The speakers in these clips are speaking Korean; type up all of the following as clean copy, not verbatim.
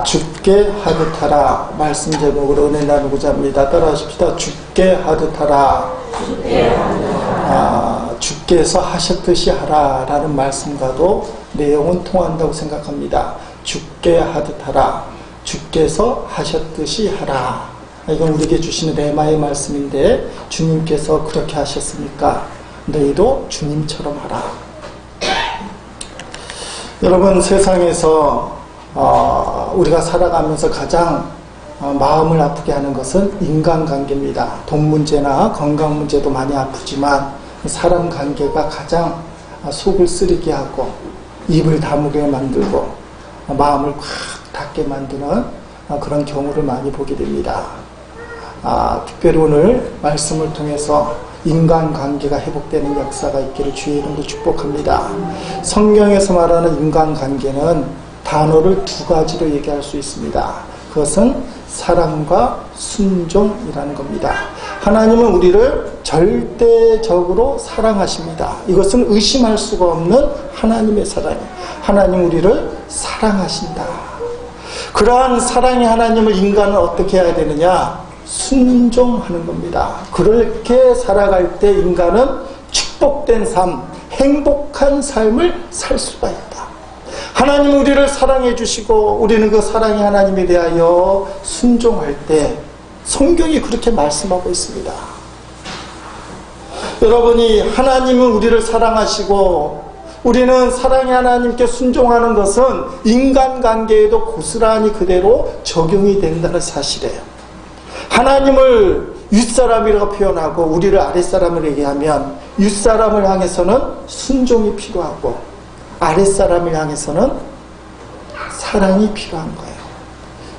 죽게 하듯하라 말씀 제목으로 은혜 나누고자 합니다. 따라하십시다. 죽게 하듯하라. 주께서 하셨듯이 하라 라는 말씀과도 내용은 통한다고 생각합니다. 죽게 하듯하라. 주께서 하셨듯이 하라. 이건 우리에게 주시는 레마의 말씀인데, 주님께서 그렇게 하셨으니까 너희도 주님처럼 하라. 여러분, 세상에서 우리가 살아가면서 가장 마음을 아프게 하는 것은 인간관계입니다. 돈 문제나 건강 문제도 많이 아프지만 사람 관계가 가장 속을 쓰리게 하고 입을 다물게 만들고 마음을 콱 닫게 만드는 그런 경우를 많이 보게 됩니다. 특별히 오늘 말씀을 통해서 인간관계가 회복되는 역사가 있기를 주의 이름으로 축복합니다. 성경에서 말하는 인간관계는 단어를 두 가지로 얘기할 수 있습니다. 그것은 사랑과 순종이라는 겁니다. 하나님은 우리를 절대적으로 사랑하십니다. 이것은 의심할 수가 없는 하나님의 사랑이에요. 하나님 우리를 사랑하신다. 그러한 사랑의 하나님을 인간은 어떻게 해야 되느냐? 순종하는 겁니다. 그렇게 살아갈 때 인간은 축복된 삶, 행복한 삶을 살 수가 있다. 하나님 우리를 사랑해 주시고 우리는 그 사랑의 하나님에 대하여 순종할 때 성경이 그렇게 말씀하고 있습니다. 여러분이 하나님은 우리를 사랑하시고 우리는 사랑의 하나님께 순종하는 것은 인간관계에도 고스란히 그대로 적용이 된다는 사실이에요. 하나님을 윗사람이라고 표현하고 우리를 아랫사람을 얘기하면 윗사람을 향해서는 순종이 필요하고 아랫사람을 향해서는 사랑이 필요한 거예요.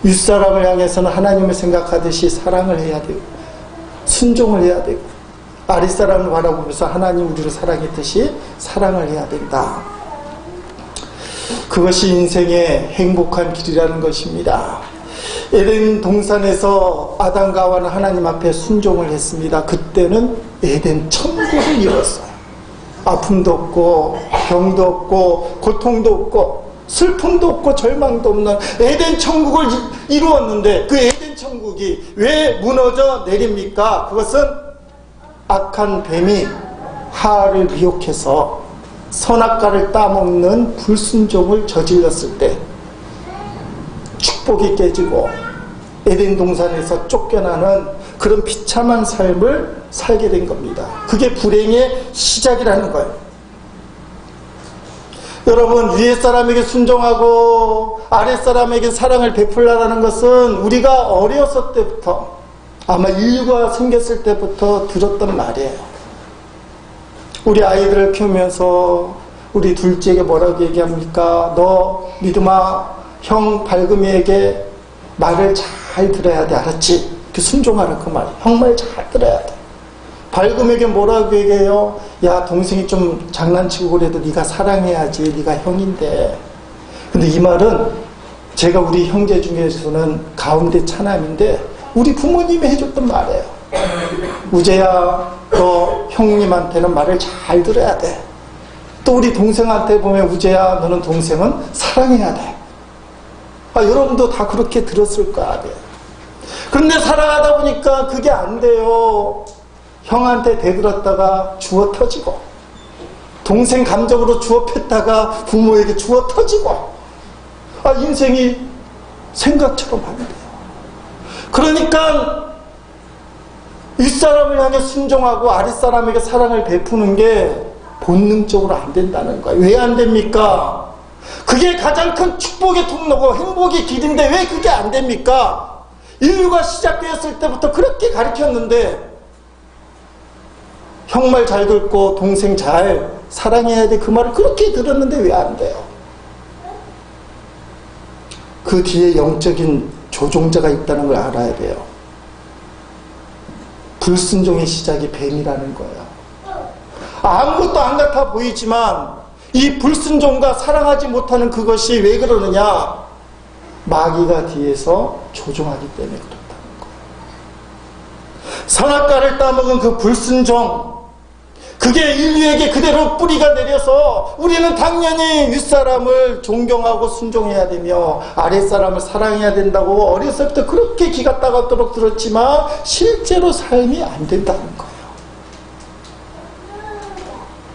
윗사람을 향해서는 하나님을 생각하듯이 사랑을 해야 되고 순종을 해야 되고 아랫사람을 바라보면서 하나님 우리를 사랑했듯이 사랑을 해야 된다. 그것이 인생의 행복한 길이라는 것입니다. 에덴 동산에서 아담과 하와는 하나님 앞에 순종을 했습니다. 그때는 에덴 천국을 이뤘어요. 아픔도 없고 병도 없고 고통도 없고 슬픔도 없고 절망도 없는 에덴 천국을 이루었는데 그 에덴 천국이 왜 무너져 내립니까? 그것은 악한 뱀이 하와를 미혹해서 선악과를 따먹는 불순종을 저질렀을 때 축복이 깨지고 에덴 동산에서 쫓겨나는 그런 비참한 삶을 살게 된 겁니다. 그게 불행의 시작이라는 거예요. 여러분, 위에 사람에게 순종하고 아래 사람에게 사랑을 베풀라는 것은 우리가 어렸을 때부터 아마 인류가 생겼을 때부터 들었던 말이에요. 우리 아이들을 키우면서 우리 둘째에게 뭐라고 얘기합니까? 너 믿음아, 형 발금이에게 말을 잘 들어야 돼. 알았지? 그 순종하라 그 말. 형 말 잘 들어야 돼. 발금에게 뭐라고 얘기해요? 야, 동생이 좀 장난치고 그래도 네가 사랑해야지. 네가 형인데. 근데 이 말은 제가 우리 형제 중에서는 가운데 차남인데 우리 부모님이 해줬던 말이에요. 우재야, 너 형님한테는 말을 잘 들어야 돼. 또 우리 동생한테 보면 우재야, 너는 동생은 사랑해야 돼. 여러분도 다 그렇게 들었을 거 아니에요. 그런데 살아가다 보니까 그게 안 돼요. 형한테 대들었다가 주워 터지고 동생 감정으로 주워 팼다가 부모에게 주워 터지고 인생이 생각처럼 안 돼요. 그러니까 윗사람을 향해 순종하고 아랫사람에게 사랑을 베푸는 게 본능적으로 안 된다는 거예요. 왜 안 됩니까? 그게 가장 큰 축복의 통로고 행복의 길인데 왜 그게 안 됩니까? 인류가 시작되었을 때부터 그렇게 가르쳤는데 형 말 잘 듣고 동생 잘 사랑해야 돼 그 말을 그렇게 들었는데 왜 안 돼요? 그 뒤에 영적인 조종자가 있다는 걸 알아야 돼요. 불순종의 시작이 뱀이라는 거예요. 아무것도 안 같아 보이지만 이 불순종과 사랑하지 못하는 그것이 왜 그러느냐? 마귀가 뒤에서 조종하기 때문에 그렇다는 거예요. 선악과를 따먹은 그 불순종, 그게 인류에게 그대로 뿌리가 내려서 우리는 당연히 윗사람을 존경하고 순종해야 되며 아랫사람을 사랑해야 된다고 어렸을 때 그렇게 기가 따갑도록 들었지만 실제로 삶이 안 된다는 거예요.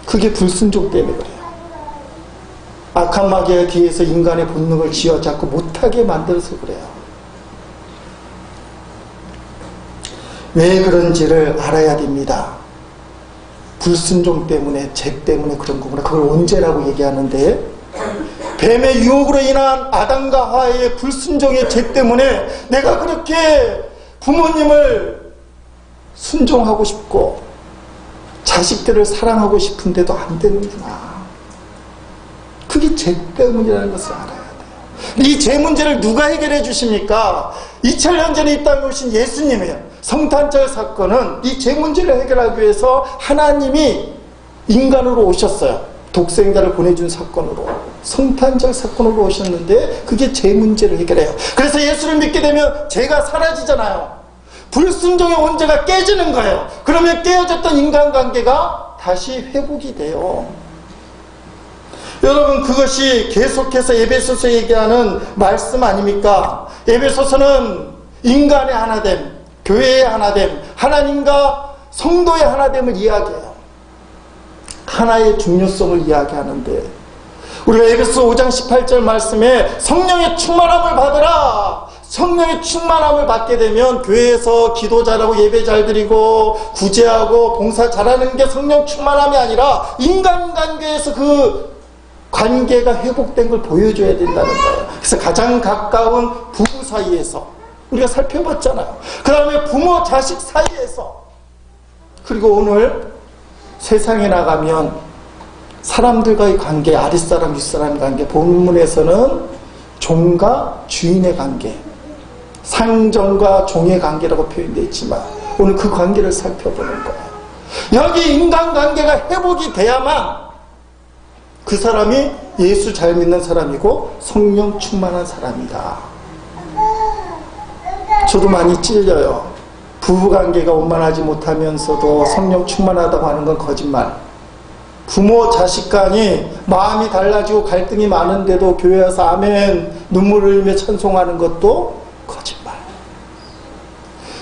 그게 불순종 때문에 그래요. 악한 마귀의 뒤에서 인간의 본능을 쥐어잡고 못하게 만들어서 그래요. 왜 그런지를 알아야 됩니다. 불순종 때문에, 죄 때문에 그런 거구나. 그걸 언제라고 얘기하는데, 뱀의 유혹으로 인한 아담과 하와의 불순종의 죄 때문에 내가 그렇게 부모님을 순종하고 싶고 자식들을 사랑하고 싶은데도 안 되는구나. 그게 죄 때문이라는 것을 알아야 돼요. 이 죄 문제를 누가 해결해 주십니까? 2000년 전에 이 땅에 오신 예수님이에요. 성탄절 사건은 이 죄 문제를 해결하기 위해서 하나님이 인간으로 오셨어요. 독생자를 보내준 사건으로. 성탄절 사건으로 오셨는데 그게 죄 문제를 해결해요. 그래서 예수를 믿게 되면 죄가 사라지잖아요. 불순종의 원죄가 깨지는 거예요. 그러면 깨어졌던 인간관계가 다시 회복이 돼요. 여러분, 그것이 계속해서 에베소서 얘기하는 말씀 아닙니까? 에베소서는 인간의 하나됨, 교회의 하나됨, 하나님과 성도의 하나됨을 이야기해요. 하나의 중요성을 이야기하는데, 우리가 에베소 5장 18절 말씀에 성령의 충만함을 받으라. 성령의 충만함을 받게 되면 교회에서 기도 잘하고 예배 잘 드리고 구제하고 봉사 잘하는 게 성령 충만함이 아니라 인간관계에서 그 관계가 회복된 걸 보여줘야 된다는 거예요. 그래서 가장 가까운 부부 사이에서 우리가 살펴봤잖아요. 그 다음에 부모 자식 사이에서, 그리고 오늘 세상에 나가면 사람들과의 관계, 아랫사람 윗사람 관계, 본문에서는 종과 주인의 관계, 상전과 종의 관계라고 표현되어 있지만 오늘 그 관계를 살펴보는 거예요. 여기 인간관계가 회복이 돼야만 그 사람이 예수 잘 믿는 사람이고 성령 충만한 사람이다. 저도 많이 찔려요. 부부관계가 원만하지 못하면서도 성령 충만하다고 하는 건 거짓말. 부모 자식 간이 마음이 달라지고 갈등이 많은데도 교회 와서 아멘 눈물을 흘리며 찬송하는 것도 거짓말.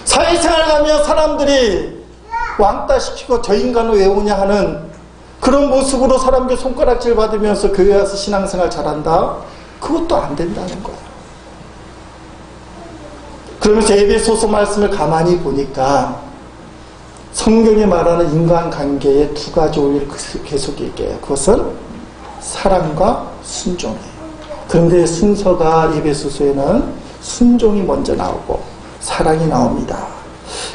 사회생활 가면 사람들이 왕따 시키고 저 인간은 왜 오냐 하는 그런 모습으로 사람들 손가락질 받으면서 교회 와서 신앙생활 잘한다? 그것도 안 된다는 거예요. 그러면서 에베소서 말씀을 가만히 보니까 성경이 말하는 인간관계에 두 가지 원리를 계속 얘기해요. 그것은 사랑과 순종이에요. 그런데 순서가 에베소서에는 순종이 먼저 나오고 사랑이 나옵니다.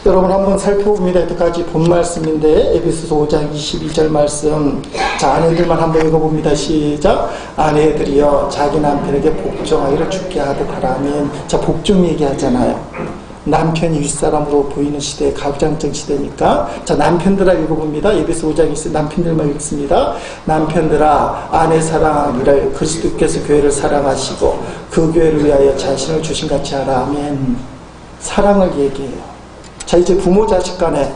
여러분 한번 살펴봅니다. 여기까지 본 말씀인데 에베소서 5장 22절 말씀. 자, 아내들만 한번 읽어봅니다. 시작. 아내들이여 자기 남편에게 복종하기를 주께 하듯 하라면. 자, 복종 얘기하잖아요. 남편이 윗사람으로 보이는 시대, 가부장적 시대니까. 자, 남편들아 읽어봅니다. 에베소 5장 22절 남편들만 읽습니다. 남편들아 아내 사랑하기를 그리스도께서 교회를 사랑하시고 그 교회를 위하여 자신을 주신같이 하라. 아멘. 사랑을 얘기해요. 자, 이제 부모 자식 간에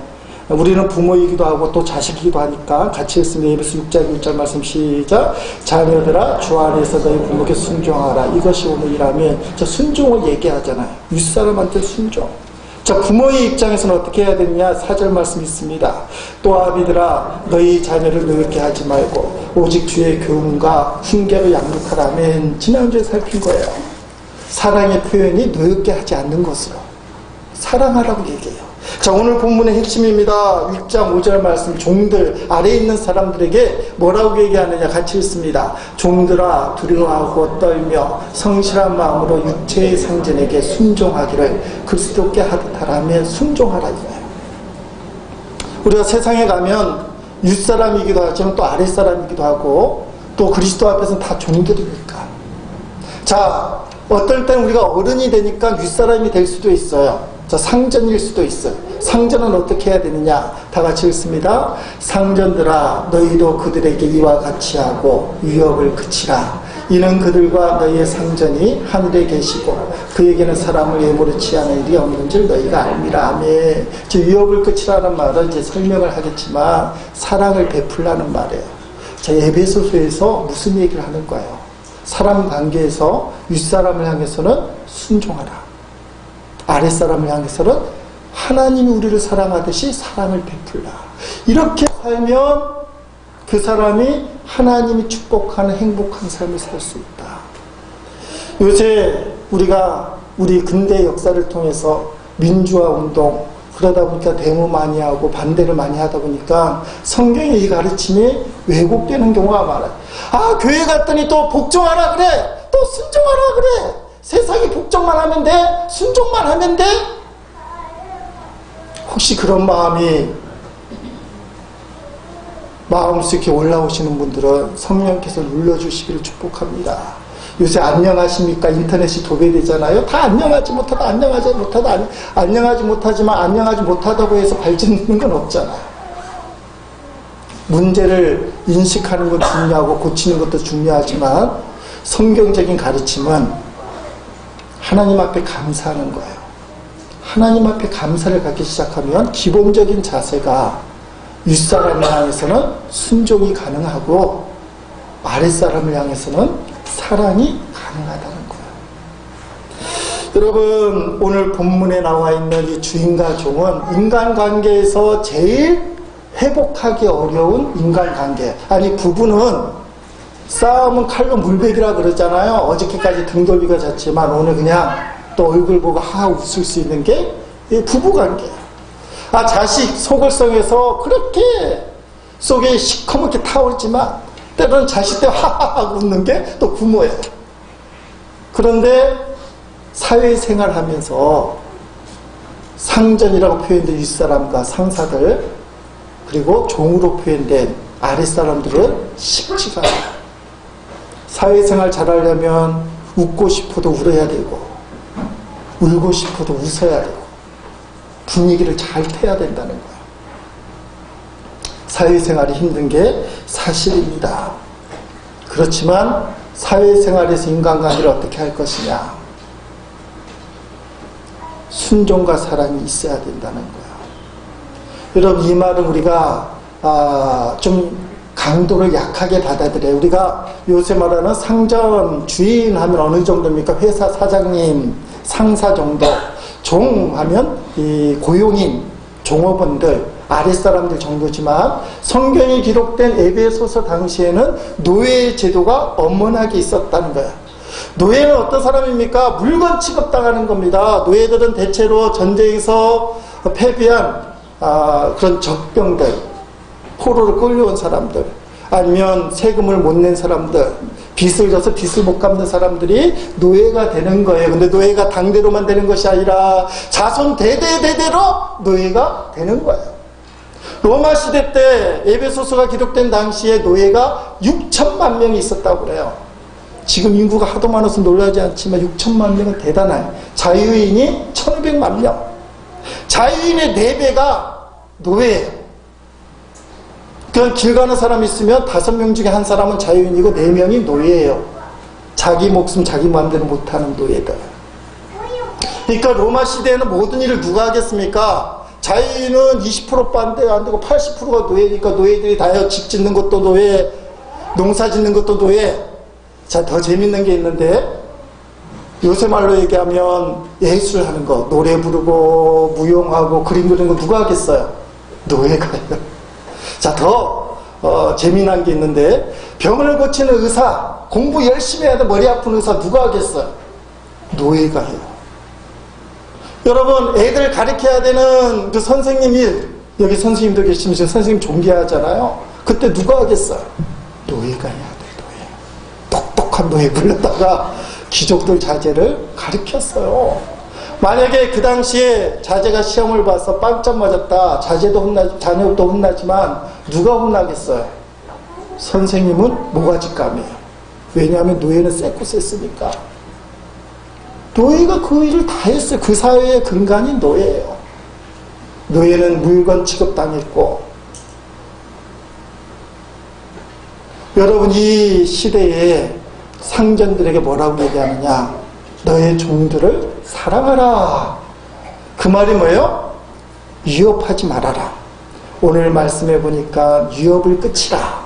우리는 부모이기도 하고 또 자식이기도 하니까 같이 읽습니다. 에베소 6장 1절 말씀 시작. 자녀들아 주 안에서 너희 부모께 순종하라. 이것이 오늘이라면. 자, 순종을 얘기하잖아요. 윗사람한테 순종. 자, 부모의 입장에서는 어떻게 해야 되느냐? 4절 말씀 있습니다. 또 아비들아 너희 자녀를 노엽게 하지 말고 오직 주의 교훈과 훈계로 양육하라면. 지난주에 살핀 거예요. 사랑의 표현이 노엽게 하지 않는 것으로 사랑하라고 얘기해요. 자, 오늘 본문의 핵심입니다. 6장 5절 말씀. 종들, 아래에 있는 사람들에게 뭐라고 얘기하느냐? 같이 읽습니다. 종들아 두려워하고 떨며 성실한 마음으로 육체의 상전에게 순종하기를 그리스도께 하듯 하라면. 순종하라 이거예요. 우리가 세상에 가면 윗사람이기도 하지만 또 아랫사람이기도 하고 또 그리스도 앞에서는 다 종들이니까. 자, 어떨 땐 우리가 어른이 되니까 윗사람이 될 수도 있어요. 자, 상전일 수도 있어요. 상전은 어떻게 해야 되느냐? 다 같이 읽습니다. 상전들아 너희도 그들에게 이와 같이 하고 위협을 그치라. 이는 그들과 너희의 상전이 하늘에 계시고 그에게는 사람을 예물로 취하는 일이 없는 줄 너희가 알미라. 아멘. 저 유업을 끝이라는 말은 이제 설명을 하겠지만 사랑을 베풀라는 말이에요. 자, 에베소서에서 무슨 얘기를 하는 거예요? 사람 관계에서 윗사람을 향해서는 순종하라. 아랫사람을 향해서는 하나님이 우리를 사랑하듯이 사랑을 베풀라. 이렇게 살면 그 사람이 하나님이 축복하는 행복한 삶을 살 수 있다. 요새 우리가 우리 근대 역사를 통해서 민주화 운동, 그러다 보니까 데모 많이 하고 반대를 많이 하다 보니까 성경의 이 가르침이 왜곡되는 경우가 많아요. 아, 교회 갔더니 또 복종하라 그래, 또 순종하라 그래. 세상이 복종만 하면 돼, 순종만 하면 돼. 혹시 그런 마음속에 올라오시는 분들은 성령께서 눌러주시기를 축복합니다. 요새 안녕하십니까? 인터넷이 도배되잖아요. 다 안녕하지 못하지만 안녕하지 못하다고 해서 발전되는 건 없잖아요. 문제를 인식하는 건 중요하고 고치는 것도 중요하지만 성경적인 가르침은 하나님 앞에 감사하는 거예요. 하나님 앞에 감사를 갖기 시작하면 기본적인 자세가 윗사람을 향해서는 순종이 가능하고 아랫사람을 향해서는 사랑이 가능하다는 거예요. 여러분, 오늘 본문에 나와 있는 이 주인과 종은 인간관계에서 제일 회복하기 어려운 인간관계. 아니, 부부는 싸움은 칼로 물베기라 그러잖아요. 어저께까지 등 돌리고 잤지만 오늘 그냥 또 얼굴 보고 하하 웃을 수 있는 게 부부관계예요. 아, 자식 속을 썩여서 그렇게 속에 시커멓게 타오르지만 때로는 자식 때 하하하 웃는 게 또 부모예요. 그런데 사회생활 하면서 상전이라고 표현된 윗사람과 상사들, 그리고 종으로 표현된 아랫사람들은 쉽지가 않아요. 사회생활 잘하려면 웃고 싶어도 울어야 되고 울고 싶어도 웃어야 되고 분위기를 잘 태야 된다는 거예요. 사회생활이 힘든 게 사실입니다. 그렇지만 사회생활에서 인간관계를 어떻게 할 것이냐? 순종과 사랑이 있어야 된다는 거예요. 여러분, 이 말은 우리가 좀 강도를 약하게 받아들여요. 우리가 요새 말하는 상점 주인 하면 어느 정도입니까? 회사 사장님, 상사 정도. 종 하면 이 고용인, 종업원들, 아랫사람들 정도지만 성경이 기록된 에베소서 당시에는 노예 제도가 엄연하게 있었다는 거예요. 노예는 어떤 사람입니까? 물건 취급당하는 겁니다. 노예들은 대체로 전쟁에서 패배한 그런 적병들, 포로로 끌려온 사람들, 아니면 세금을 못 낸 사람들, 빚을 져서 빚을 못 갚는 사람들이 노예가 되는 거예요. 근데 노예가 당대로만 되는 것이 아니라 자손 대대대대로 노예가 되는 거예요. 로마 시대 때 에베소서가 기록된 당시에 노예가 6천만 명이 있었다고 그래요. 지금 인구가 하도 많아서 놀라지 않지만 6천만 명은 대단해요. 자유인이 1,200만 명. 자유인의 4배가 노예예요. 그냥 길 가는 사람 있으면 5명 중에 한 사람은 자유인이고 4명이 노예예요. 자기 목숨 자기 마음대로 못하는 노예들. 그러니까 로마 시대에는 모든 일을 누가 하겠습니까? 자유인은 20%도 안 되고 80%가 노예니까 노예들이 다 해요. 집 짓는 것도 노예, 농사 짓는 것도 노예. 자, 더 재밌는 게 있는데 요새 말로 얘기하면 예술하는 거, 노래 부르고 무용하고 그림 그리는 거 누가 하겠어요? 노예가 해요. 자, 더 재미난 게 있는데 병을 고치는 의사, 공부 열심히 해야 돼. 머리 아픈 의사 누가 하겠어요? 노예가 해요. 여러분, 애들 가르쳐야 되는 그 선생님 일, 여기 선생님도 계시면 지금 선생님 존경하잖아요. 그때 누가 하겠어요? 노예가 해야 돼. 노예. 똑똑한 노예 불렀다가 귀족들 자제를 가르쳤어요. 만약에 그 당시에 자제가 시험을 봐서 빵점 맞았다, 자녀도 혼나지만 누가 혼나겠어요? 선생님은 모가지감이에요. 왜냐하면 노예는 쎄고 쎄으니까. 노예가 그 일을 다 했어요. 그 사회의 근간이 노예예요. 노예는 물건 취급당했고, 여러분, 이 시대에 상전들에게 뭐라고 얘기하느냐? 너의 종들을 사랑하라. 그 말이 뭐예요? 위협하지 말아라. 오늘 말씀해 보니까 위협을 끝이라,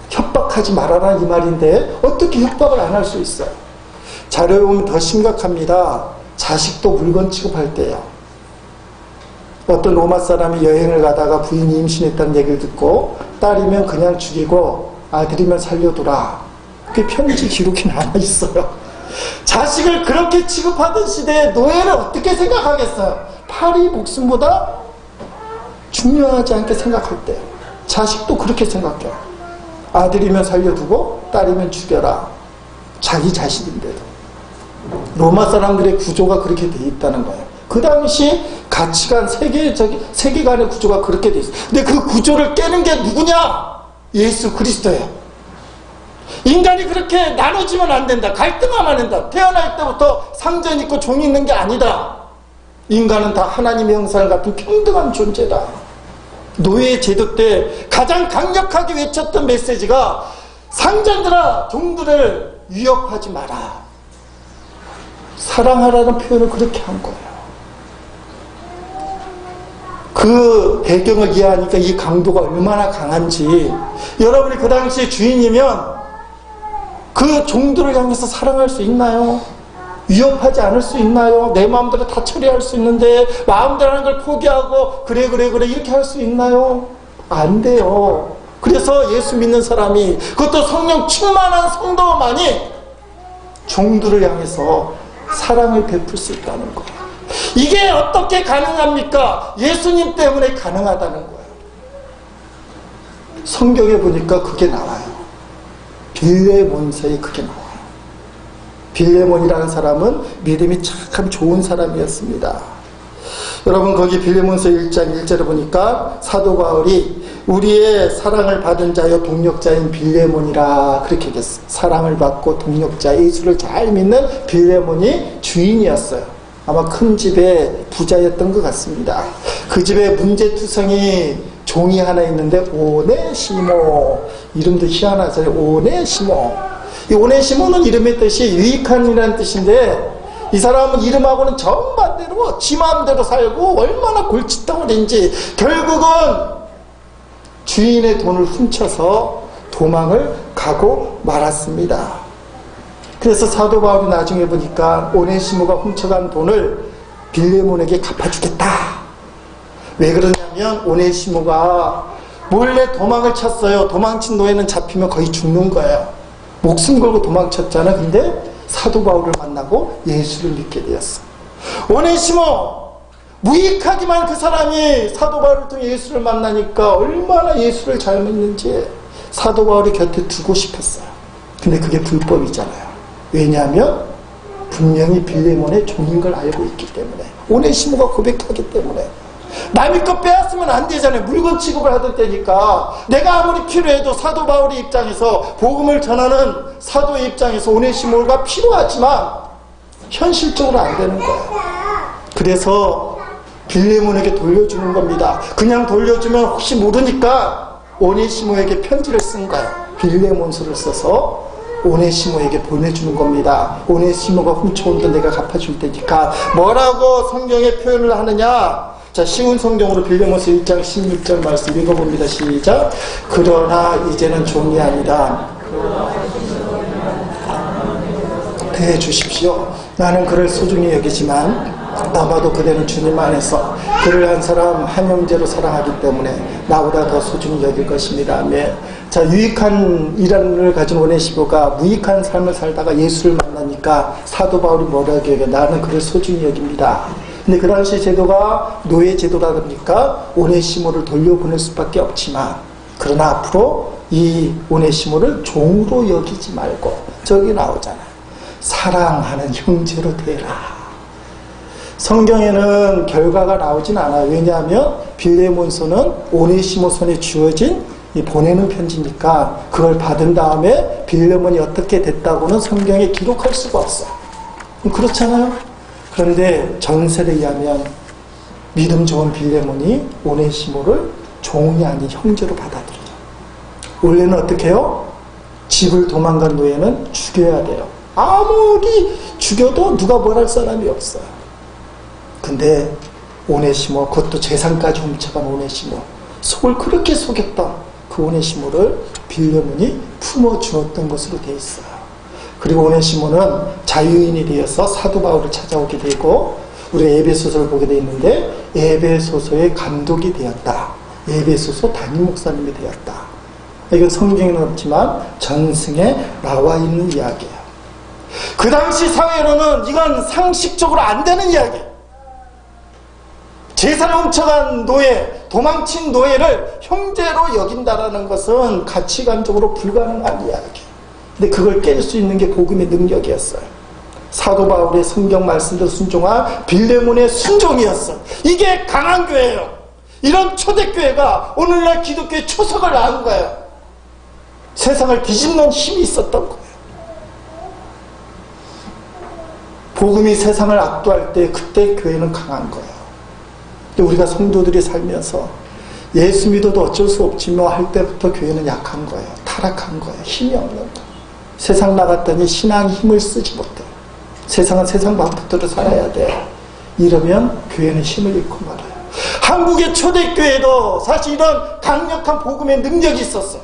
협박하지 말아라 이 말인데 어떻게 협박을 안 할 수 있어요? 자료에 보면 더 심각합니다. 자식도 물건 취급할 때요. 어떤 로마 사람이 여행을 가다가 부인이 임신했다는 얘기를 듣고 딸이면 그냥 죽이고 아들이면 살려두라. 그게 편지 기록이 남아있어요. 자식을 그렇게 취급하던 시대에 노예를 어떻게 생각하겠어요? 팔이 목숨보다 중요하지 않게 생각할 때 자식도 그렇게 생각해요. 아들이면 살려두고 딸이면 죽여라. 자기 자식인데도. 로마 사람들의 구조가 그렇게 돼 있다는 거예요. 그 당시 가치관, 세계관의 구조가 그렇게 돼 있어요. 근데 그 구조를 깨는 게 누구냐? 예수 그리스도예요. 인간이 그렇게 나눠지면 안 된다. 갈등하면 안 된다. 태어날 때부터 상전 있고 종이 있는 게 아니다. 인간은 다 하나님의 형상을 갖춘 평등한 존재다. 노예 제도 때 가장 강력하게 외쳤던 메시지가 상전들아, 종들을 위협하지 마라. 사랑하라는 표현을 그렇게 한 거예요. 그 배경을 이해하니까 이 강도가 얼마나 강한지. 여러분이 그 당시에 주인이면 그 종들을 향해서 사랑할 수 있나요? 위협하지 않을 수 있나요? 내 마음대로 다 처리할 수 있는데 마음대로 하는 걸 포기하고 그래 이렇게 할 수 있나요? 안 돼요. 그래서 예수 믿는 사람이, 그것도 성령 충만한 성도만이 종들을 향해서 사랑을 베풀 수 있다는 거예요. 이게 어떻게 가능합니까? 예수님 때문에 가능하다는 거예요. 성경에 보니까 그게 나와요. 빌레몬서에 그게 나와요. 빌레몬이라는 사람은 믿음이 참 좋은 사람이었습니다. 여러분, 거기 빌레몬서 1장 1절에 보니까 사도 바울이 우리의 사랑을 받은 자여 동력자인 빌레몬이라 그렇게 얘기했어요. 사랑을 받고 동력자, 예수를 잘 믿는 빌레몬이 주인이었어요. 아마 큰 집의 부자였던 것 같습니다. 그 집에 문제투성이 종이 하나 있는데 오네시모, 이름도 희한하죠. 오네시모. 이 오네시모는 이름의 뜻이 유익한이라는 뜻인데, 이 사람은 이름하고는 정반대로 지 마음대로 살고 얼마나 골칫덩어리인지 결국은 주인의 돈을 훔쳐서 도망을 가고 말았습니다. 그래서 사도 바울이 나중에 보니까 오네시모가 훔쳐간 돈을 빌레몬에게 갚아주겠다. 왜 그러냐면 오네시모가 몰래 도망을 쳤어요. 도망친 노예는 잡히면 거의 죽는 거예요. 목숨 걸고 도망쳤잖아. 근데 사도 바울을 만나고 예수를 믿게 되었어. 오네시모, 무익하기만 그 사람이 사도 바울을 통해 예수를 만나니까 얼마나 예수를 잘 믿는지 사도 바울이 곁에 두고 싶었어요. 근데 그게 불법이잖아요. 왜냐하면 분명히 빌레몬의 종인 걸 알고 있기 때문에, 오네시모가 고백하기 때문에. 남의 것 빼앗으면 안 되잖아요. 물건 취급을 하던 때니까. 내가 아무리 필요해도 사도 바울의 입장에서, 복음을 전하는 사도의 입장에서 오네시모가 필요하지만 현실적으로 안 되는 거예요. 그래서 빌레몬에게 돌려주는 겁니다. 그냥 돌려주면 혹시 모르니까 오네시모에게 편지를 쓴 거예요. 빌레몬서를 써서 오네시모에게 보내주는 겁니다. 오네시모가 훔쳐온 돈 내가 갚아줄 테니까. 뭐라고 성경에 표현을 하느냐? 자, 쉬운 성경으로 빌레몬서 1장 16절 말씀 읽어봅니다. 시작. 그러나 이제는 종이 아니다. 대해 주십시오. 나는 그를 소중히 여기지만 아마도 그대는 주님 안에서 그를 한 사람 한 형제로 사랑하기 때문에 나보다 더 소중히 여길 것입니다. 아멘. 자, 유익한 일을 가진 오네시모가 무익한 삶을 살다가 예수를 만나니까 사도 바울이 뭐라고 얘기해? 나는 그를 소중히 여깁니다. 근데 그 당시 제도가 노예 제도다 보니까 오네시모를 돌려보낼 수밖에 없지만, 그러나 앞으로 이 오네시모를 종으로 여기지 말고, 저기 나오잖아요. 사랑하는 형제로 대라. 성경에는 결과가 나오진 않아요. 왜냐하면 빌레몬서는 오네시모 손에 주어진 이 보내는 편지니까 그걸 받은 다음에 빌레몬이 어떻게 됐다고는 성경에 기록할 수가 없어요. 그렇잖아요. 그런데 전설에 의하면 믿음 좋은 빌레몬이 오네시모를 종이 아닌 형제로 받아들여요. 원래는 어떻게 해요? 집을 도망간 노예는 죽여야 돼요. 아무리 죽여도 누가 뭘 할 사람이 없어요. 근데 오네시모, 그것도 재산까지 훔쳐간 오네시모, 속을 그렇게 속였던 그 오네시모를 빌레몬이 품어주었던 것으로 되어 있어요. 그리고 오네시모는 자유인이 되어서 사도 바울을 찾아오게 되고, 우리 에베소서를 보게 되어 있는데 에베소서의 감독이 되었다. 에베소서 담임 목사님이 되었다. 이건 성경에는 없지만 전승에 나와 있는 이야기예요. 그 당시 사회로는 이건 상식적으로 안 되는 이야기예요. 재산을 훔쳐간 노예, 도망친 노예를 형제로 여긴다라는 것은 가치관적으로 불가능한 이야기예요. 근데 그걸 깰 수 있는 게 복음의 능력이었어요. 사도 바울의 성경 말씀대로 순종한 빌레몬의 순종이었어요. 이게 강한 교회예요. 이런 초대교회가 오늘날 기독교의 초석을 낳은 거예요. 세상을 뒤집는 힘이 있었던 거예요. 복음이 세상을 압도할 때 그때 교회는 강한 거예요. 우리가 성도들이 살면서 예수 믿어도 어쩔 수 없지 뭐 할 때부터 교회는 약한 거예요. 타락한 거예요. 힘이 없는 거예요. 세상 나갔더니 신앙 힘을 쓰지 못해요. 세상은 세상 방법대로 살아야 돼. 이러면 교회는 힘을 잃고 말아요. 한국의 초대교회도 사실 이런 강력한 복음의 능력이 있었어.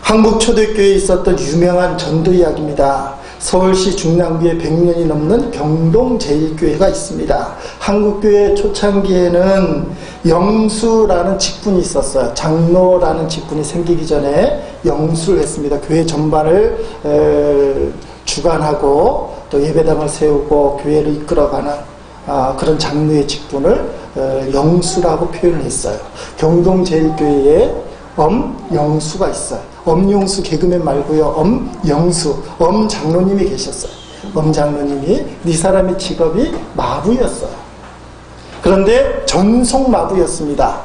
한국 초대교회에 있었던 유명한 전도 이야기입니다. 서울시 중랑구에 100년이 넘는 경동제일교회가 있습니다. 한국교회 초창기에는 영수라는 직분이 있었어요. 장로라는 직분이 생기기 전에 영수를 했습니다. 교회 전반을 주관하고 또 예배당을 세우고 교회를 이끌어가는 그런 장로의 직분을 영수라고 표현을 했어요. 경동제일교회에 엄영수가 있어요. 엄영수 개그맨 말고요. 엄영수, 엄장로님이 계셨어요. 엄장로님이 이 사람의 직업이 마부였어요. 그런데 전속 마부였습니다.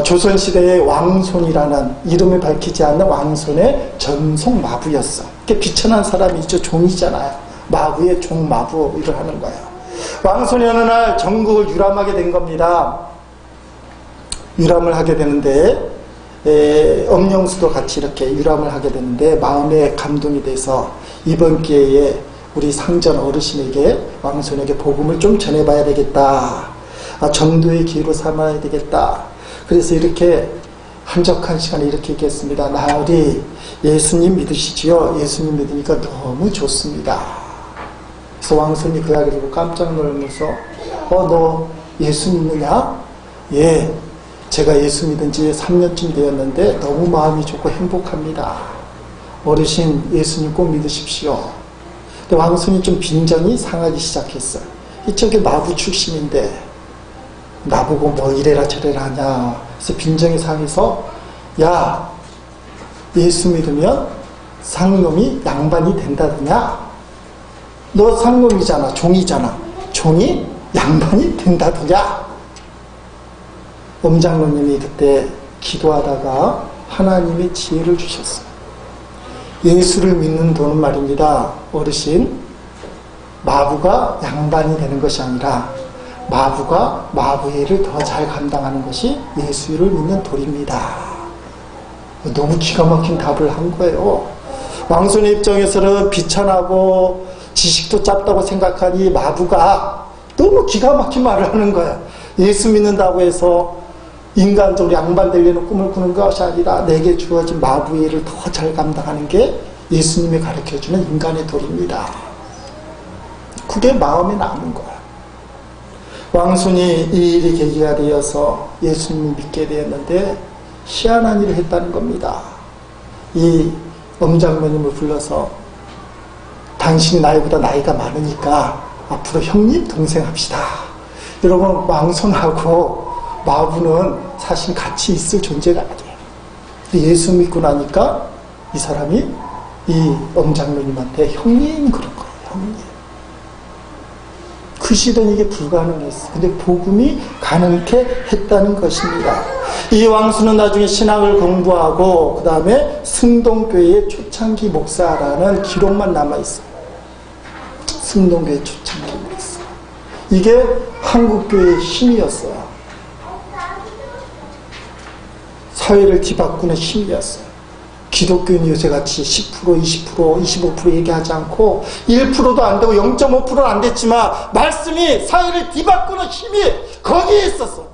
조선시대의 왕손이라는 이름을 밝히지 않는 왕손의 전속 마부였어. 비천한 사람이죠. 종이잖아요. 마부의 종 마부 일을 하는 거예요. 왕손이 어느 날 전국을 유람하게 된 겁니다. 유람을 하게 되는데 엄영수도 같이 이렇게 유람을 하게 되는데 마음에 감동이 돼서 이번 기회에 우리 상전 어르신에게 왕손에게 복음을 좀 전해봐야 되겠다. 전도의 기회로 삼아야 되겠다. 그래서 이렇게 한적한 시간에 이렇게 얘기했습니다. 나으리 예수님 믿으시지요? 예수님 믿으니까 너무 좋습니다. 그래서 왕손이 그 이야기를 듣고 깜짝 놀라면서 너 예수 믿느냐? 예. 제가 예수 믿은 지 3년쯤 되었는데 너무 마음이 좋고 행복합니다. 어르신 예수님 꼭 믿으십시오. 근데 왕손이 좀 빈정이 상하기 시작했어요. 이쪽에 마부 출신인데 나보고 뭐 이래라 저래라 하냐. 그래서 빈정이 상해서 야 예수 믿으면 상놈이 양반이 된다더냐. 너 상놈이잖아. 종이잖아. 종이 양반이 된다더냐. 엄장로님이 그때 기도하다가 하나님의 지혜를 주셨어요. 예수를 믿는 도는 말입니다. 어르신, 마부가 양반이 되는 것이 아니라 마부가 마부의 일을 더 잘 감당하는 것이 예수를 믿는 도리입니다. 너무 기가 막힌 답을 한 거예요. 왕손의 입장에서는 비천하고 지식도 짧다고 생각하니 마부가 너무 기가 막힌 말을 하는 거예요. 예수 믿는다고 해서 인간적으로 양반되려는 꿈을 꾸는 것이 아니라 내게 주어진 마부의 일을 더 잘 감당하는 게 예수님이 가르쳐주는 인간의 도리입니다. 그게 마음에 남은 거야. 왕손이 이 일이 계기가 되어서 예수님을 믿게 되었는데 희한한 일을 했다는 겁니다. 이 엄장로님을 불러서 당신이 나이보다 나이가 많으니까 앞으로 형님 동생 합시다. 여러분 왕손하고 마부는 사실 같이 있을 존재가 아니에요. 근데 예수 믿고 나니까 이 사람이 이 엄장로님한테 형님 그런 거예요. 형님. 그 시대는 이게 불가능했어. 근데 복음이 가능케 했다는 것입니다. 이 왕수는 나중에 신학을 공부하고 그 다음에 승동교회의 초창기 목사라는 기록만 남아있어요. 승동교회 초창기 목사. 이게 한국교회의 힘이었어요. 사회를 뒤바꾸는 힘이었어요. 기독교인 요새같이 10%, 20%, 25% 얘기하지 않고 1%도 안 되고 0.5%는 안 됐지만 말씀이 사회를 뒤바꾸는 힘이 거기에 있었어.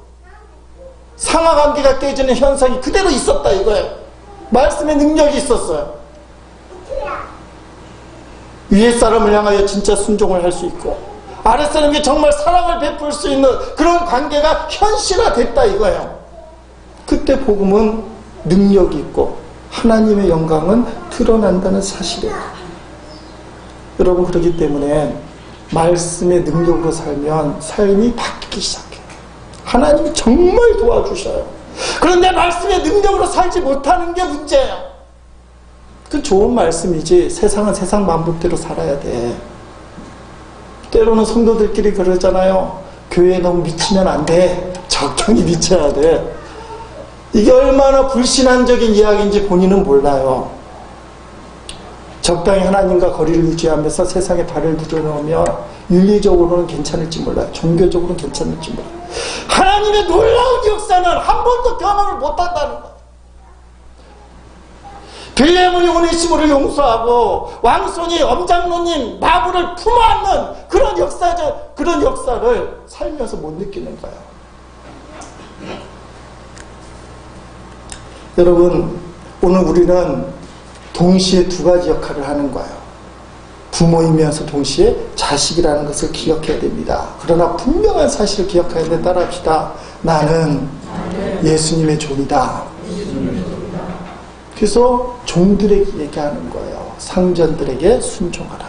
상하관계가 깨지는 현상이 그대로 있었다 이거예요. 말씀의 능력이 있었어요. 위에 사람을 향하여 진짜 순종을 할 수 있고 아래 사람에게 정말 사랑을 베풀 수 있는 그런 관계가 현실화됐다 이거예요. 그때 복음은 능력이 있고 하나님의 영광은 드러난다는 사실이에요. 여러분, 그렇기 때문에 말씀의 능력으로 살면 삶이 바뀌기 시작해요. 하나님이 정말 도와주셔요. 그런데 말씀의 능력으로 살지 못하는 게 문제예요. 그 좋은 말씀이지 세상은 세상 마음대로 살아야 돼. 때로는 성도들끼리 그러잖아요. 교회에 너무 미치면 안 돼. 적당히 미쳐야 돼. 이게 얼마나 불신앙적인 이야기인지 본인은 몰라요. 적당히 하나님과 거리를 유지하면서 세상에 발을 들여놓으면 윤리적으로는 괜찮을지 몰라요. 종교적으로는 괜찮을지 몰라요. 하나님의 놀라운 역사는 한 번도 경험을 못한다는 거예요. 빌레몬이 오네시모를 용서하고 왕손이 엄장로님 마부를 품어안는 그런 역사를 살면서 못 느끼는 거예요. 여러분, 오늘 우리는 동시에 두 가지 역할을 하는 거예요. 부모이면서 동시에 자식이라는 것을 기억해야 됩니다. 그러나 분명한 사실을 기억해야 되는데 따라합시다. 나는 예수님의 종이다. 그래서 종들에게 얘기하는 거예요. 상전들에게 순종하라.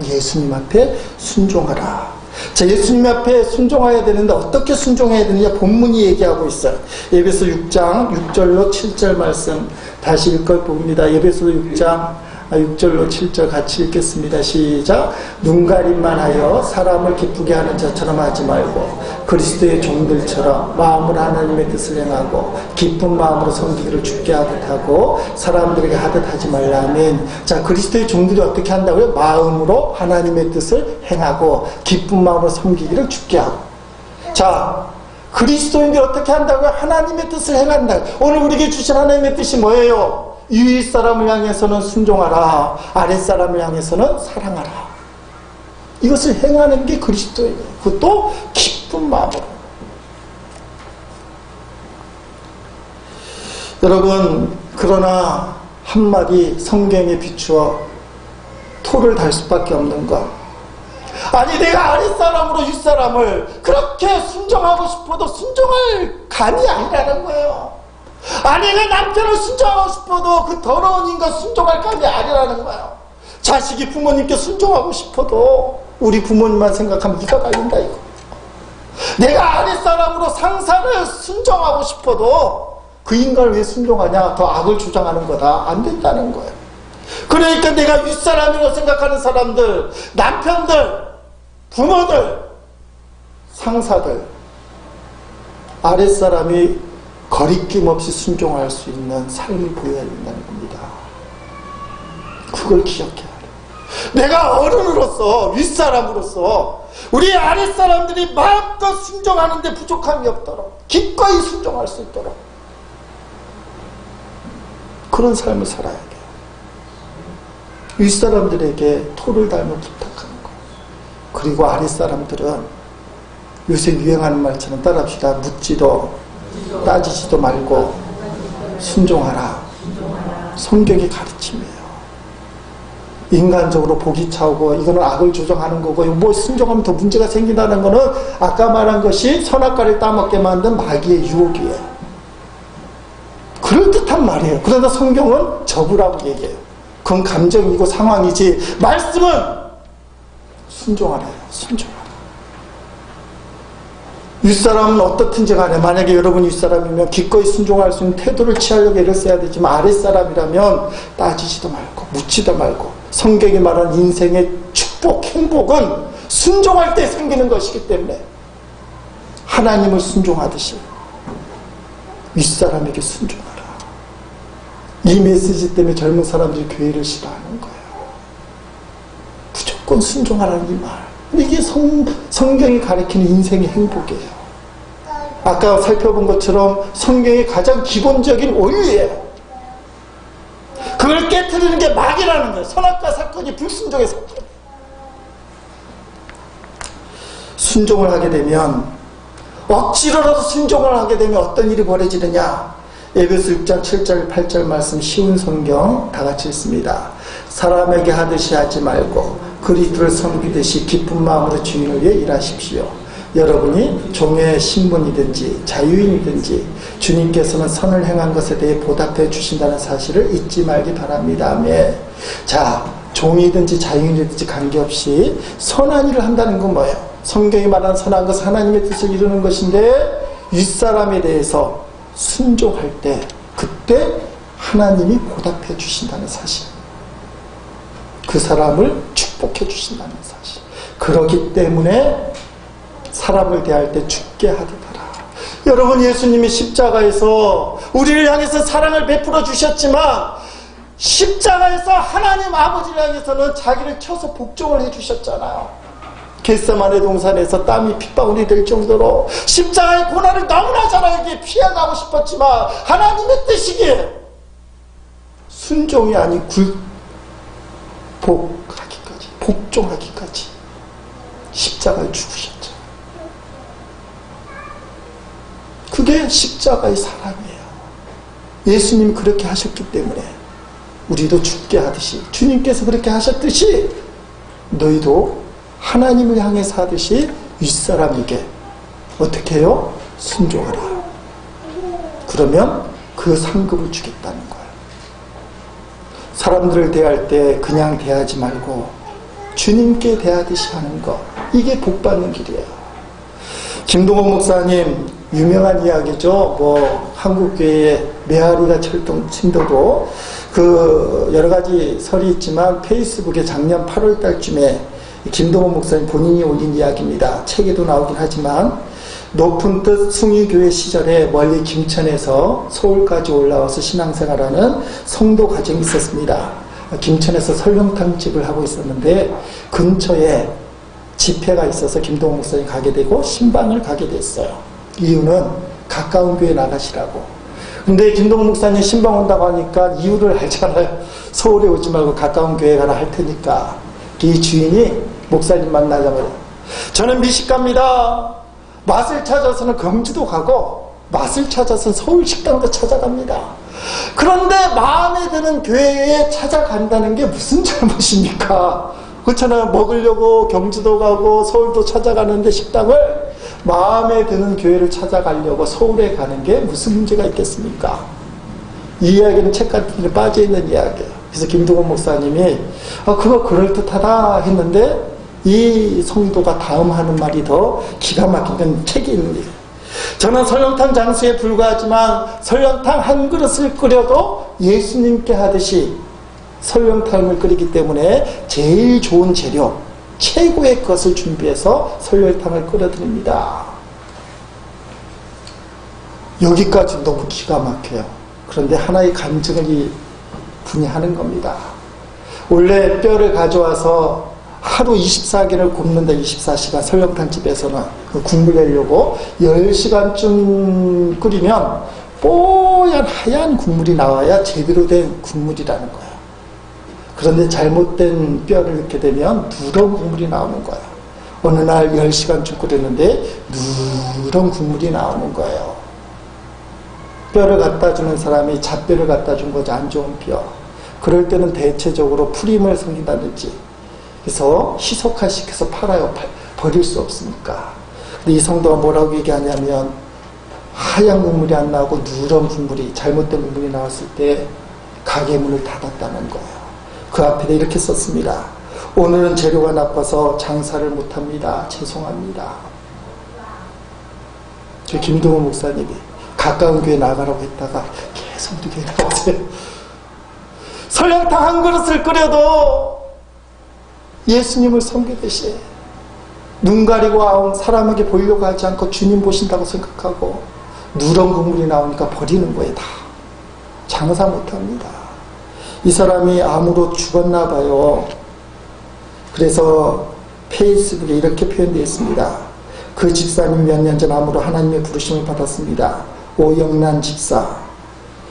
예수님 앞에 순종하라. 자, 예수님 앞에 순종해야 되는데 어떻게 순종해야 되느냐 본문이 얘기하고 있어요. 에베소 6장 6절로 7절 말씀 다시 읽을 봅니다. 에베소 6장 6절로 7절 같이 읽겠습니다. 시작. 눈가림만 하여 사람을 기쁘게 하는 자처럼 하지 말고 그리스도의 종들처럼 마음으로 하나님의 뜻을 행하고 기쁜 마음으로 섬기기를 주께 하듯 하고 사람들에게 하듯 하지 말라면, 자, 그리스도의 종들이 어떻게 한다고요? 마음으로 하나님의 뜻을 행하고 기쁜 마음으로 섬기기를 주께 하고. 자, 그리스도인들이 어떻게 한다고요? 하나님의 뜻을 행한다. 오늘 우리에게 주신 하나님의 뜻이 뭐예요? 위의 사람을 향해서는 순종하라, 아랫 사람을 향해서는 사랑하라. 이것을 행하는 게 그리스도예요. 그것도 기쁜 마음으로. 여러분, 그러나 한마디 성경에 비추어 토를 달 수밖에 없는 것. 아니, 내가 아랫사람으로 윗사람을 그렇게 순종하고 싶어도 순종할 감이 아니라는 거예요. 아니, 내가 남편을 순종하고 싶어도 그 더러운 인간 순종할 감이 아니라는 거예요. 자식이 부모님께 순종하고 싶어도 우리 부모님만 생각하면 이가 갈린다 이거. 내가 아랫사람으로 상사를 순종하고 싶어도 그 인간을 왜 순종하냐? 더 악을 주장하는 거다. 안 된다는 거예요. 그러니까 내가 윗사람이라고 생각하는 사람들, 남편들, 부모들, 상사들, 아랫사람이 거리낌 없이 순종할 수 있는 삶을 보여야 된다는 겁니다. 그걸 기억해야 돼요. 내가 어른으로서, 윗사람으로서 우리 아랫사람들이 마음껏 순종하는데 부족함이 없도록 기꺼이 순종할 수 있도록 그런 삶을 살아야 돼요. 윗사람들에게 토를 달며 부탁하는 거예요. 그리고 아랫사람들은 요새 유행하는 말처럼 따라합시다. 묻지도 따지지도 말고 순종하라. 성경의 가르침이에요. 인간적으로 복이 차오고 이거는 악을 조정하는 거고, 뭐 순종하면 더 문제가 생긴다는 거는 아까 말한 것이 선악과를 따먹게 만든 마귀의 유혹이에요. 그럴듯한 말이에요. 그러나 성경은 접으라고 얘기해요. 그건 감정이고 상황이지, 말씀은 순종하래요. 순종하라. 윗사람은 어떻든지 간에 만약에 여러분이 윗사람이면 기꺼이 순종할 수 있는 태도를 취하려고 애를 써야 되지만, 아랫사람이라면 따지지도 말고 묻지도 말고, 성경이 말하는 인생의 축복, 행복은 순종할 때 생기는 것이기 때문에 하나님을 순종하듯이 윗사람에게 순종하라. 이 메시지 때문에 젊은 사람들이 교회를 싫어하는 거예요. 무조건 순종하라는 이 말. 이게 성경이 가리키는 인생의 행복이에요. 아까 살펴본 것처럼 성경의 가장 기본적인 원리예요. 드리는 게 막이라는 거예요. 선악과 사건이 불순종의 사건. 순종을 하게 되면, 억지로라도 순종을 하게 되면 어떤 일이 벌어지느냐. 에베소 6장 7절 8절 말씀, 쉬운 성경 다 같이 읽습니다. 사람에게 하듯이 하지 말고 그리스도를 섬기듯이 기쁜 마음으로 주인을 위해 일하십시오. 여러분이 종의 신분이든지 자유인이든지 주님께서는 선을 행한 것에 대해 보답해 주신다는 사실을 잊지 말기 바랍니다. 아멘. 자, 종이든지 자유인이든지 관계없이 선한 일을 한다는 건 뭐예요? 성경이 말하는 선한 것은 하나님의 뜻을 이루는 것인데, 윗사람에 대해서 순종할 때 그때 하나님이 보답해 주신다는 사실, 그 사람을 축복해 주신다는 사실. 그렇기 때문에 사람을 대할 때 죽게 하리더라. 여러분, 예수님이 십자가에서 우리를 향해서 사랑을 베풀어 주셨지만, 십자가에서 하나님 아버지를 향해서는 자기를 쳐서 복종을 해 주셨잖아요. 겟세마네 동산에서 땀이 핏방울이 될 정도로 십자가의 고난을 너무나 잘 알기에 피해가고 싶었지만, 하나님의 뜻이기에 순종이 아닌 굴복하기까지, 복종하기까지 십자가에 죽으셨죠. 그게 십자가의 사랑이에요. 예수님이 그렇게 하셨기 때문에 우리도 죽게 하듯이, 주님께서 그렇게 하셨듯이 너희도 하나님을 향해서 하듯이 윗사람에게 어떻게 해요? 순종하라. 그러면 그 상급을 주겠다는 거예요. 사람들을 대할 때 그냥 대하지 말고 주님께 대하듯이 하는 것, 이게 복받는 길이에요. 김동원 목사님 유명한 이야기죠. 한국교회에 메아리가 침도도 여러 가지 설이 있지만, 페이스북에 작년 8월 달쯤에 김동원 목사님 본인이 올린 이야기입니다. 책에도 나오긴 하지만, 높은 뜻 숭의교회 시절에 멀리 김천에서 서울까지 올라와서 신앙생활하는 성도 가정이 있었습니다. 김천에서 설렁탕집을 하고 있었는데 근처에 집회가 있어서 김동원 목사님 가게 되고 신방을 가게 됐어요. 이유는 가까운 교회 나가시라고. 근데 김동원 목사님 신방 온다고 하니까 이유를 알잖아요. 서울에 오지 말고 가까운 교회 가라 할 테니까. 이 주인이 목사님 만나자마자, 저는 미식갑니다. 맛을 찾아서는 경주도 가고 맛을 찾아서는 서울 식당도 찾아갑니다. 그런데 마음에 드는 교회에 찾아간다는 게 무슨 잘못입니까? 그렇잖아요. 먹으려고 경주도 가고 서울도 찾아가는데 식당을, 마음에 드는 교회를 찾아가려고 서울에 가는 게 무슨 문제가 있겠습니까? 이 이야기는 책 같은 데 빠져있는 이야기예요. 그래서 김동원 목사님이 그거 그럴듯하다 했는데, 이 성도가 다음 하는 말이 더 기가 막힌 건 책에 있는 얘기예요. 저는 설렁탕 장수에 불과하지만 설렁탕 한 그릇을 끓여도 예수님께 하듯이 설렁탕을 끓이기 때문에 제일 좋은 재료, 최고의 것을 준비해서 설렁탕을 끓여드립니다. 여기까지 너무 기가 막혀요. 그런데 하나의 간증을 이 분이 하는 겁니다. 원래 뼈를 가져와서 하루 24개를 굽는다. 24시간 설렁탕 집에서는 그 국물 내려고 10시간쯤 끓이면 뽀얀 하얀 국물이 나와야 제대로 된 국물이라는 거예요. 그런데 잘못된 뼈를 넣게 되면 누런 국물이 나오는 거예요. 어느 날 10시간쯤 끓였는데 누런 국물이 나오는 거예요. 뼈를 갖다 주는 사람이 잣뼈를 갖다 준 거지, 안 좋은 뼈. 그럴 때는 대체적으로 풀임을 섬긴다든지 그래서 희석화시켜서 팔아요. 버릴 수 없으니까. 근데 이 성도가 뭐라고 얘기하냐면, 하얀 국물이 안 나오고 누런 국물이, 잘못된 국물이 나왔을 때 가게 문을 닫았다는 거예요. 그 앞에다 이렇게 썼습니다. 오늘은 재료가 나빠서 장사를 못합니다. 죄송합니다. 저 김동원 목사님이 가까운 교회 나가라고 했다가 계속 우리 교회 나왔어요. 설렁탕 한 그릇을 끓여도 예수님을 섬기듯이 눈 가리고 아웅 사람에게 보이려고 하지 않고 주님 보신다고 생각하고, 누런 국물이 나오니까 버리는 거예요. 다 장사 못합니다. 이 사람이 암으로 죽었나 봐요. 그래서 페이스북에 이렇게 표현되어 있습니다. 그 집사님 몇 년 전 암으로 하나님의 부르심을 받았습니다. 오영란 집사.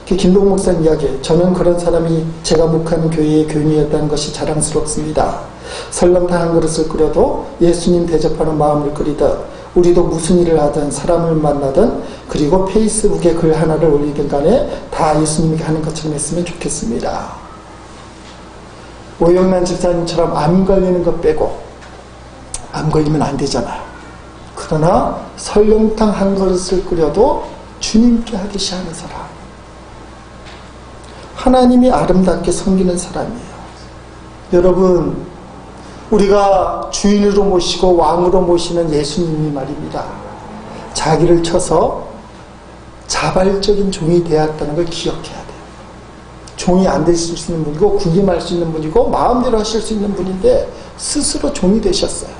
김동욱 목사님 이야기, 저는 그런 사람이 제가 목하는 교회의 교인이었다는 것이 자랑스럽습니다. 설렁탕 한 그릇을 끓여도 예수님 대접하는 마음을 끓이듯 우리도 무슨 일을 하든 사람을 만나든 그리고 페이스북에 글 하나를 올리든 간에 다 예수님이 하는 것처럼 했으면 좋겠습니다. 오영란 집사님처럼 암 걸리는 것 빼고, 암 걸리면 안 되잖아요. 그러나 설렁탕 한 그릇을 끓여도 주님께 하듯이 하는 사람, 하나님이 아름답게 섬기는 사람이에요. 여러분, 우리가 주인으로 모시고 왕으로 모시는 예수님이 말입니다. 자기를 쳐서 자발적인 종이 되었다는 걸 기억해야 돼요. 종이 안 되실 수 있는 분이고 군림할 수 있는 분이고 마음대로 하실 수 있는 분인데 스스로 종이 되셨어요.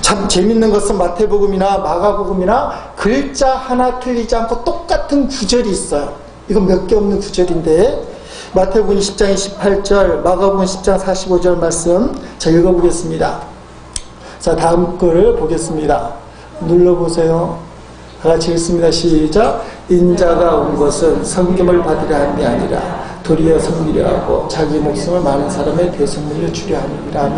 참 재밌는 것은 마태복음이나 마가복음이나 글자 하나 틀리지 않고 똑같은 구절이 있어요. 이건 몇 개 없는 구절인데 마태복음 10장 28절, 마가복음 10장 45절 말씀 자 읽어보겠습니다. 자, 다음 글을 보겠습니다. 눌러보세요. 다 같이 읽습니다. 시작. 인자가 온 것은 섬김을 받으려 하는 게 아니라 도리어 섬기려 하고 자기 목숨을 많은 사람의 대속물로 주려 함이라.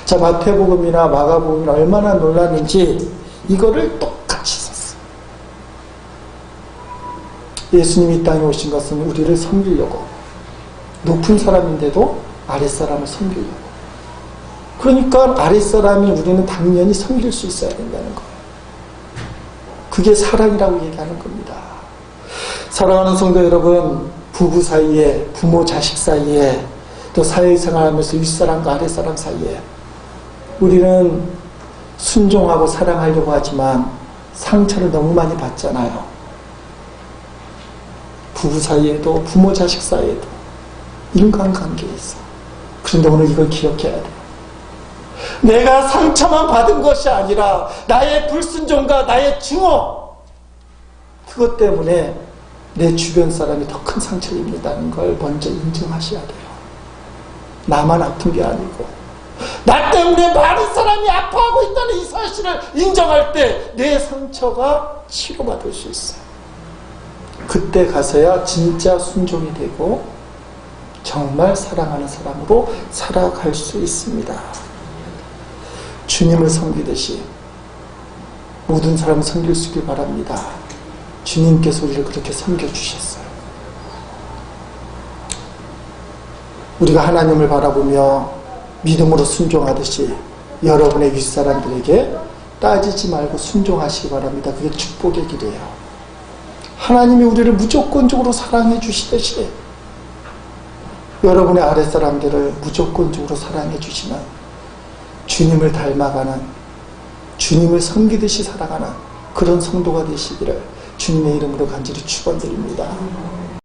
자, 마태복음이나 마가복음이나 얼마나 놀랐는지 이거를 똑같이 썼어요. 예수님이 이 땅에 오신 것은 우리를 섬기려고, 높은 사람인데도 아랫사람을 섬기려고. 그러니까 아랫사람이 우리는 당연히 섬길 수 있어야 된다는 거예요. 그게 사랑이라고 얘기하는 겁니다. 사랑하는 성도 여러분, 부부 사이에, 부모 자식 사이에, 또 사회생활하면서 윗사람과 아랫사람 사이에 우리는 순종하고 사랑하려고 하지만 상처를 너무 많이 받잖아요. 부부 사이에도 부모 자식 사이에도 인간관계에 있어. 그런데 오늘 이걸 기억해야 돼요. 내가 상처만 받은 것이 아니라 나의 불순종과 나의 증오, 그것 때문에 내 주변 사람이 더 큰 상처를 입는다는 걸 먼저 인정하셔야 돼요. 나만 아픈 게 아니고 나 때문에 많은 사람이 아파하고 있다는 이 사실을 인정할 때 내 상처가 치료받을 수 있어요. 그때 가서야 진짜 순종이 되고 정말 사랑하는 사람으로 살아갈 수 있습니다. 주님을 섬기듯이 모든 사람을 섬길 수 있길 바랍니다. 주님께서 우리를 그렇게 섬겨주셨어요. 우리가 하나님을 바라보며 믿음으로 순종하듯이 여러분의 윗사람들에게 따지지 말고 순종하시기 바랍니다. 그게 축복의 길이에요. 하나님이 우리를 무조건적으로 사랑해 주시듯이 여러분의 아랫사람들을 무조건적으로 사랑해 주시는, 주님을 닮아가는, 주님을 섬기듯이 살아가는 그런 성도가 되시기를 주님의 이름으로 간절히 축원드립니다.